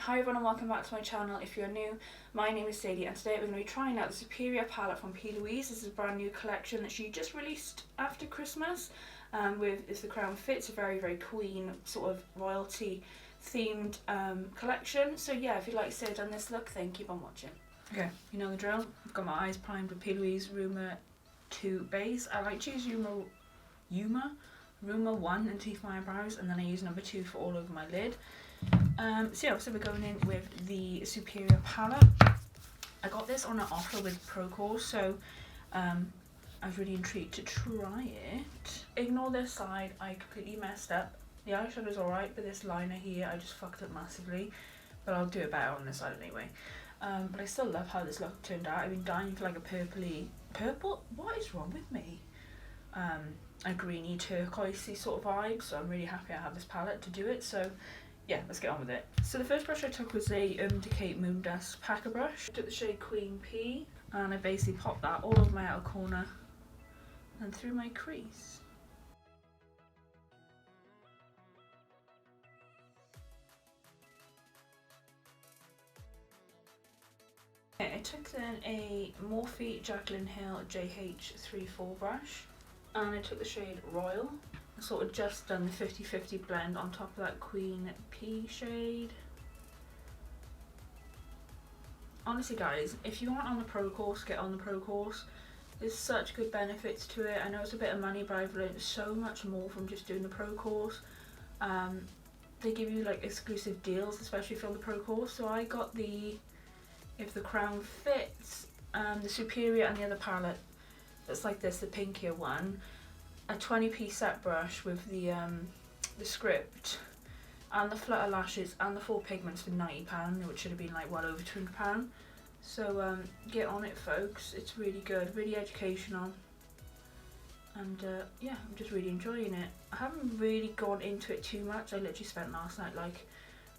Hi everyone and welcome back to my channel. If you're new, my name is Sadie and today we're going to be trying out the Superior palette from PLouise. This is a brand new collection that she just released after Christmas with Is the Crown Fits, a very queen sort of royalty themed collection. So yeah, if you'd like to stay on this look, then keep on watching. Okay, you know the drill. I've got my eyes primed with PLouise Rumour 2 base. I like to use Rumour 1 underneath my eyebrows, and then I use number 2 for all over my lid. So we're going in with the Superior palette. I got this on an offer with ProCourse, so I was really intrigued to try it. Ignore this side, I completely messed up. The eyeshadow's alright, but this liner here I just fucked up massively, but I'll do it better on this side anyway. But I still love how this look turned out. I've been dying for like a purple, what is wrong with me? A greeny turquoisey sort of vibe, so I'm really happy I have this palette to do it. So yeah, let's get on with it. So the first brush I took was a Decay Moon Dust packer brush. I took the shade Queen P and I basically popped that all over my outer corner and through my crease. Okay, I took then a Morphe Jaclyn Hill JH34 brush and I took the shade Royal. I sort of just done the 50-50 blend on top of that Queen P shade. Honestly guys, if you aren't on the ProCourse, get on the ProCourse. There's such good benefits to it. I know it's a bit of money, but I've learned so much more from just doing the ProCourse. They give you like exclusive deals, especially if you're on the ProCourse. So I got the If the Crown Fits, the Superior and the other palette that's like this, the pinkier one. A 20p set brush with the script and the flutter lashes and the 4 pigments for £90, which should have been like well over £200. So get on it folks, it's really good, really educational, and yeah, I'm just really enjoying it. I haven't really gone into it too much. I literally spent last night like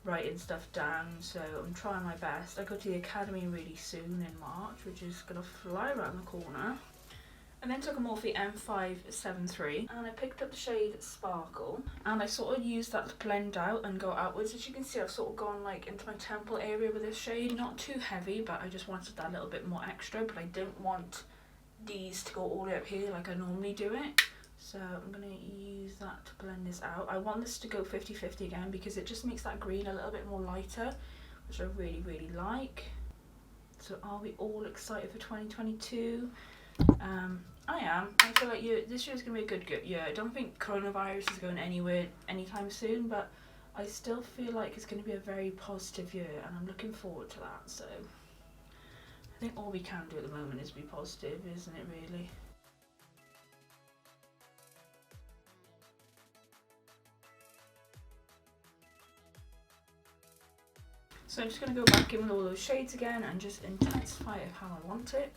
writing stuff down, so I'm trying my best. I go to the academy really soon in March, which is gonna fly around the corner. And then took a Morphe M573 and I picked up the shade Sparkle and I sort of used that to blend out and go outwards. As you can see, I've sort of gone like into my temple area with this shade. Not too heavy, but I just wanted that little bit more extra, but I didn't want these to go all the way up here like I normally do it. So I'm going to use that to blend this out. I want this to go 50-50 again because it just makes that green a little bit more lighter, which I really like. So are we all excited for 2022? I am. I feel like this year is going to be a good year. I don't think coronavirus is going anywhere anytime soon, but I still feel like it's going to be a very positive year and I'm looking forward to that. So I think all we can do at the moment is be positive, isn't it really? So I'm just going to go back in with all those shades again and just intensify it how I want it.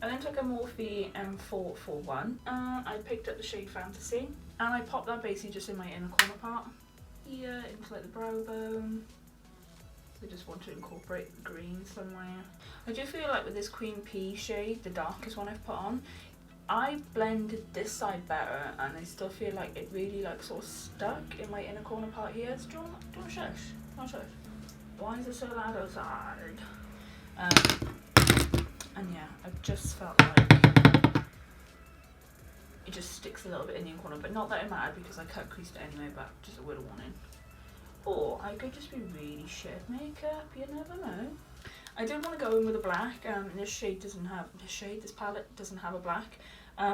I then took a Morphe M441 and I picked up the shade Fantasy and I popped that basically just in my inner corner part here into like the brow bone. So I just want to incorporate the green somewhere. I do feel like with this Queen P shade, the darkest one I've put on, I blended this side better and I still feel like it really like sort of stuck in my inner corner part here. So don't shush. Why is it so loud outside? And yeah, I just felt like it just sticks a little bit in the corner, but not that it mattered because I cut creased it anyway, but just a word of warning. Or I could just be really shit at makeup, you never know. I did want to go in with a black, this palette doesn't have a black.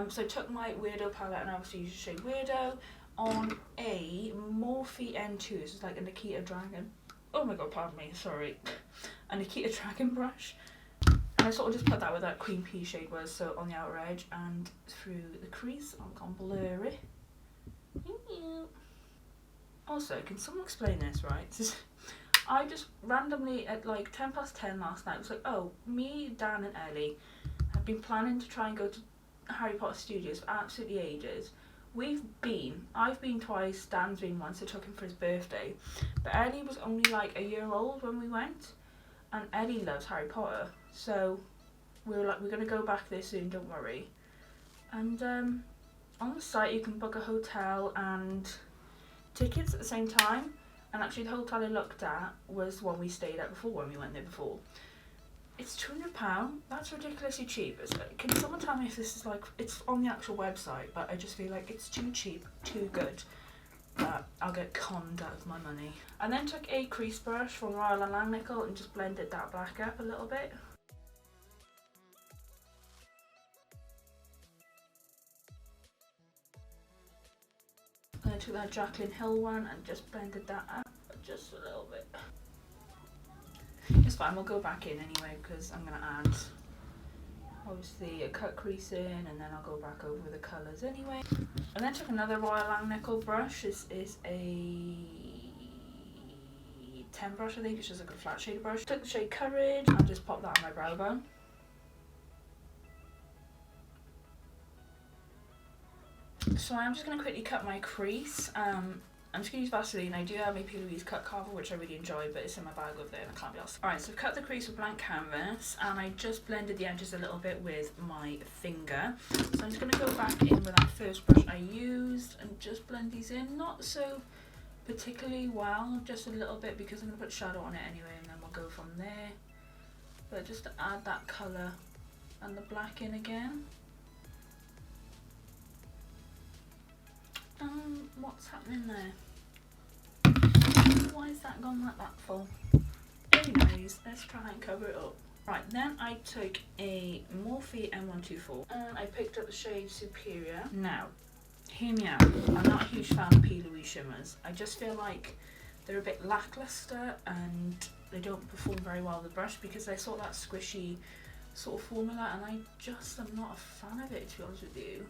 So I took my Weirdo palette and I obviously used the shade Weirdo on a Morphe N2, this is like a Nikita Dragon. Oh my god, pardon me, sorry. A Nikita Dragon brush. I sort of just put that where that Queen P shade was, so on the outer edge and through the crease. I've gone blurry. Also, can someone explain this, right? I just randomly at like 10:10 last night was like, oh, me, Dan and Ellie have been planning to try and go to Harry Potter Studios for absolutely ages. I've been twice, Dan's been once, I took him for his birthday. But Ellie was only like a year old when we went. And Ellie loves Harry Potter, so we were like, we're going to go back there soon, don't worry. And on the site you can book a hotel and tickets at the same time. And actually the hotel I looked at was one we stayed at before when we went there before. It's £200. That's ridiculously cheap. Can someone tell me if this is like, it's on the actual website, but I just feel like it's too cheap, too good. But I'll get conned out of my money. And then took a crease brush from Royal and Langnickel and just blended that black up a little bit. And I took that Jaclyn Hill one and just blended that up just a little bit. It's fine, we'll go back in anyway because I'm going to add obviously a cut crease in, and then I'll go back over the colours anyway. And then took another Royal Langnickel brush. This is a 10 brush I think, it's just like a flat shade brush. Took the shade Courage and just popped that on my brow bone. So I'm just going to quickly cut my crease. I'm just going to use Vaseline. I do have a PLouise cut carver which I really enjoy, but it's in my bag over there and I can't be asked. Alright, so I've cut the crease with blank canvas and I just blended the edges a little bit with my finger. So I'm just going to go back in with that first brush I used and just blend these in. Not so particularly well, just a little bit because I'm going to put shadow on it anyway, and then we'll go from there. But just to add that colour and the black in again. What's happening there? Why is that gone like that for? Anyways, let's try and cover it up. Right, then I took a Morphe M124 and I picked up the shade Superior. Now, hear me out. I'm not a huge fan of PLouise shimmers. I just feel like they're a bit lackluster and they don't perform very well with the brush because I saw that squishy sort of formula and I just am not a fan of it, to be honest with you.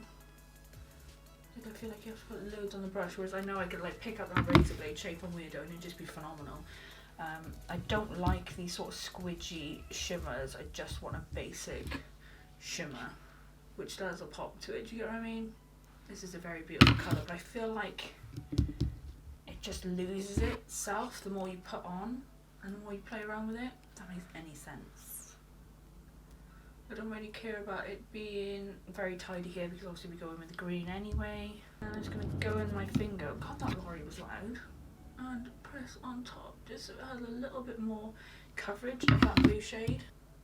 I feel like you have to put loads on the brush, whereas I know I could like pick up that razor blade shape on Weirdo and it'd just be phenomenal. I don't like these sort of squidgy shimmers. I just want a basic shimmer, which does a pop to it. Do you get what I mean? This is a very beautiful colour, but I feel like it just loses itself the more you put on and the more you play around with it. If that makes any sense. I don't really care about it being very tidy here because obviously we go in with the green anyway. And I'm just going to go in my finger. God, that lorry was loud. And press on top just so it has a little bit more coverage of that blue shade.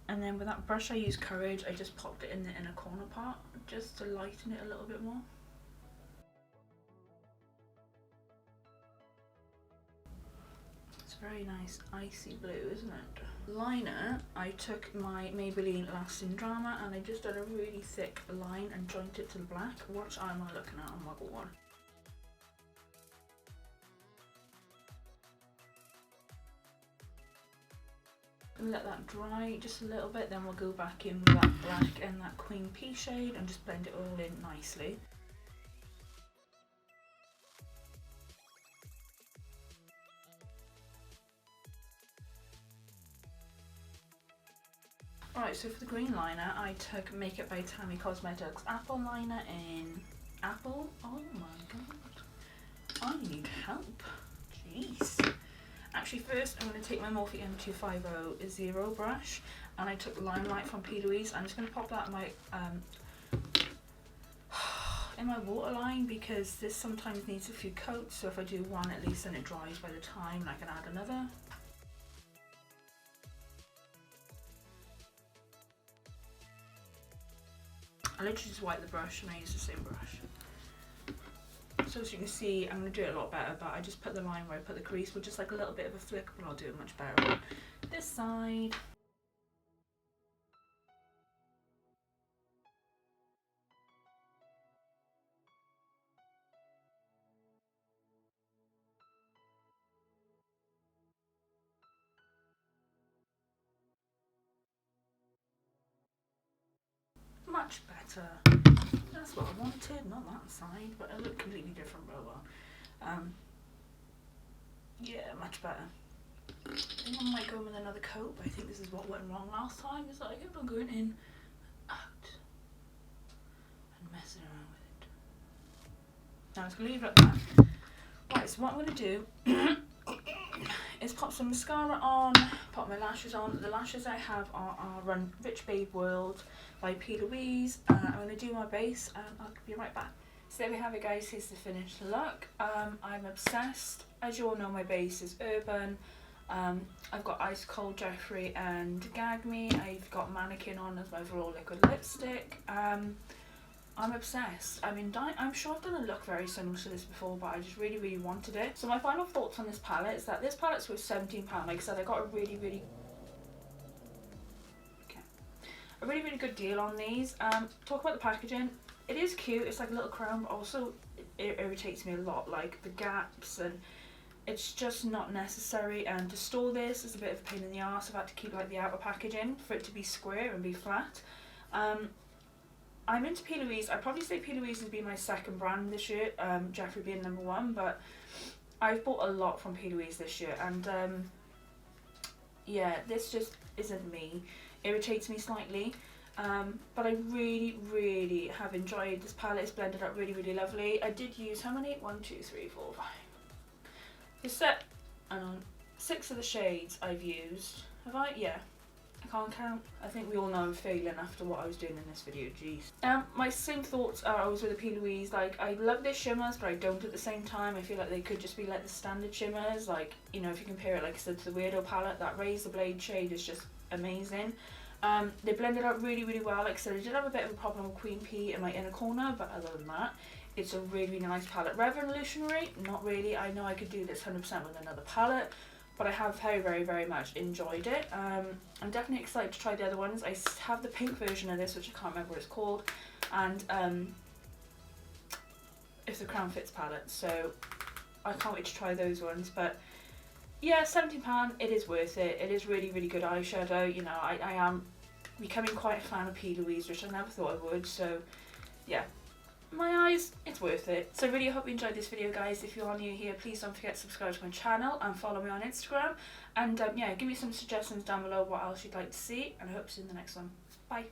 And then with that brush I used Courage, I just popped it in the inner corner part just to lighten it a little bit more. It's very nice icy blue, isn't it? Liner, I took my Maybelline Lasting Drama and I just did a really thick line and joined it to the black. What am I looking at? Oh my god. Let that dry just a little bit, then we'll go back in with that black and that Queen Pea shade and just blend it all in nicely. Alright, so for the green liner, I took Makeup by PLouise Cosmetics Apple Liner in Apple. Oh my god. I need help. Jeez. Actually, first I'm going to take my Morphe M250 Zero brush and I took Limelight from PLouise. I'm just going to pop that in my waterline because this sometimes needs a few coats. So if I do one at least, then it dries by the time and I can add another. I literally just wipe the brush and I use the same brush. So as you can see, I'm going to do it a lot better, but I just put the line where I put the crease with just like a little bit of a flick, but I'll do it much better on this side. Much better. That's what I wanted, not that side, but it looked completely different, but well. Yeah, much better. I think I might go in with another coat, but I think this is what went wrong last time, is that I kept on going in, out, and messing around with it. Now I'm just going to leave it at that. Right, so what I'm going to do is pop some mascara on, pop my lashes on. The lashes I have are Run Rich Babe World by PLouise. I'm going to do my base and I'll be right back. So there we have it, guys. Here's the finished look. I'm obsessed. As you all know, my base is Urban. I've got Ice Cold Jeffree and Gag Me. I've got Mannequin on as my overall liquid lipstick. I'm obsessed. I mean, I'm sure I've done a look very similar to this before, but I just really, really wanted it. So my final thoughts on this palette is that this palette's worth £17. Like I said, I got a really, really good deal on these. Talk about the packaging. It is cute. It's like a little crown, but also it irritates me a lot, like the gaps, and it's just not necessary. And to store this is a bit of a pain in the arse. I've had to keep like the outer packaging for it to be square and be flat. I'm into PLouise. I'd probably say PLouise has been my second brand this year, Jeffree being number one, but I've bought a lot from PLouise this year, and yeah, this just isn't me. Irritates me slightly. But I really, really have enjoyed this palette. It's blended up really, really lovely. I did use how many? 1, 2, 3, 4, 5. The set, 6 of the shades I've used. Have I? Yeah. I can't count. I think we all know I'm failing after what I was doing in this video. Jeez. My same thoughts are always with the PLouise. Like, I love their shimmers, but I don't at the same time. I feel like they could just be like the standard shimmers. Like, you know, if you compare it, like I said, to the Weirdo palette, that Razor Blade shade is just amazing. They blended out really, really well. Like I said, I did have a bit of a problem with Queen P in my inner corner, but other than that, it's a really, really nice palette. Revolutionary? Not really. I know I could do this 100% with another palette, but I have very, very, very much enjoyed it. I'm definitely excited to try the other ones. I have the pink version of this, which I can't remember what it's called, and it's the Crown Fits palette, so I can't wait to try those ones. But yeah, £17, it is worth it. It is really, really good eyeshadow. You know, I am becoming quite a fan of PLouise, which I never thought I would, so yeah. My eyes, it's worth it. So I really hope you enjoyed this video, guys. If you are new here, please don't forget to subscribe to my channel and follow me on Instagram. And yeah, give me some suggestions down below what else you'd like to see, and I hope to see you in the next one. Bye.